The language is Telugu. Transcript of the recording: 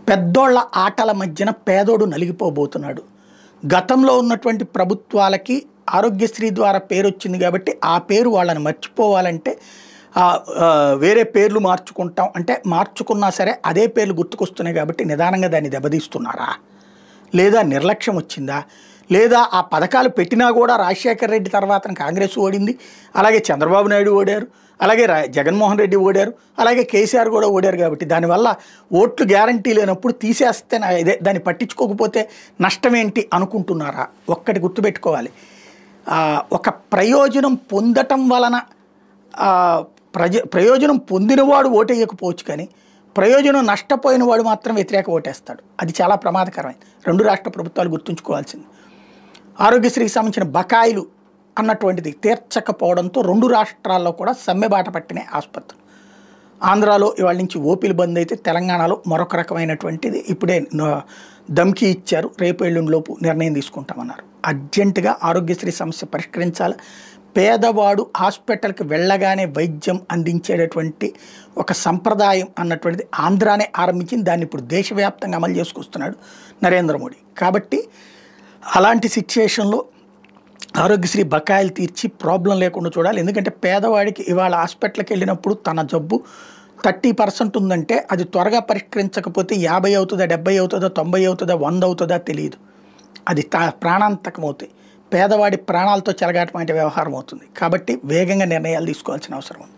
పెద్దోళ్ల ఆటల మధ్యన పేదోడు నలిగిపోబోతున్నాడు. గతంలో ఉన్నటువంటి ప్రభుత్వాలకి ఆరోగ్యశ్రీ ద్వారా పేరు వచ్చింది కాబట్టి ఆ పేరు వాళ్ళని మర్చిపోవాలంటే వేరే పేర్లు మార్చుకుంటాం అంటే మార్చుకున్నా సరే అదే పేర్లు గుర్తుకొస్తున్నాయి కాబట్టి నిదానంగా దాన్ని దెబ్బతీస్తున్నారా, లేదా నిర్లక్ష్యం వచ్చిందా, లేదా ఆ పథకాలు పెట్టినా కూడా రాజశేఖర రెడ్డి తర్వాత కాంగ్రెస్ ఓడింది, అలాగే చంద్రబాబు నాయుడు ఓడారు, అలాగే జగన్మోహన్ రెడ్డి ఓడారు, అలాగే కేసీఆర్ కూడా ఓడారు కాబట్టి దానివల్ల ఓట్లు గ్యారంటీ లేనప్పుడు తీసేస్తే దాన్ని పట్టించుకోకపోతే నష్టం ఏంటి అనుకుంటున్నారా? ఒక్కటి గుర్తుపెట్టుకోవాలి, ఒక ప్రయోజనం పొందటం వలన ప్రయోజనం పొందినవాడు ఓటేయకపోవచ్చు కానీ ప్రయోజనం నష్టపోయిన వాడు మాత్రం వ్యతిరేక ఓటేస్తాడు. అది చాలా ప్రమాదకరమైంది. రెండు రాష్ట్ర ప్రభుత్వాలు గుర్తుంచుకోవాల్సింది. ఆరోగ్యశ్రీకి సంబంధించిన బకాయిలు అన్నటువంటిది తీర్చకపోవడంతో రెండు రాష్ట్రాల్లో కూడా సమ్మె బాట పట్టిన ఆసుపత్రులు. ఆంధ్రాలో ఇవాళ నుంచి ఓపీలు బంద్ అయితే తెలంగాణలో మరొక రకమైనటువంటిది ఇప్పుడే ధమ్కీ ఇచ్చారు, రేపు ఎల్లుండిలోపు నిర్ణయం తీసుకుంటామన్నారు. అర్జెంటుగా ఆరోగ్యశ్రీ సమస్య పరిష్కరించాలి. పేదవాడు హాస్పిటల్కి వెళ్ళగానే వైద్యం అందించేటటువంటి ఒక సంప్రదాయం అన్నటువంటిది ఆంధ్రానే ఆరంభించింది. దాన్ని ఇప్పుడు దేశవ్యాప్తంగా అమలు చేసుకొస్తున్నాడు నరేంద్ర మోడీ. కాబట్టి అలాంటి సిచ్యుయేషన్లో ఆరోగ్యశ్రీ బకాయిలు తీర్చి ప్రాబ్లం లేకుండా చూడాలి. ఎందుకంటే పేదవాడికి ఇవాళ హాస్పిటల్కి వెళ్ళినప్పుడు తన జబ్బు 30% ఉందంటే అది త్వరగా పరిష్కరించకపోతే 50 అవుతుందా, 70 అవుతుందా, 90 అవుతుందా, 100 అవుతుందా తెలియదు. అది ప్రాణాంతకం అవుతాయి. పేదవాడి ప్రాణాలతో చెలగాటమైన వ్యవహారం అవుతుంది. కాబట్టి వేగంగా నిర్ణయాలు తీసుకోవాల్సిన అవసరం ఉంది.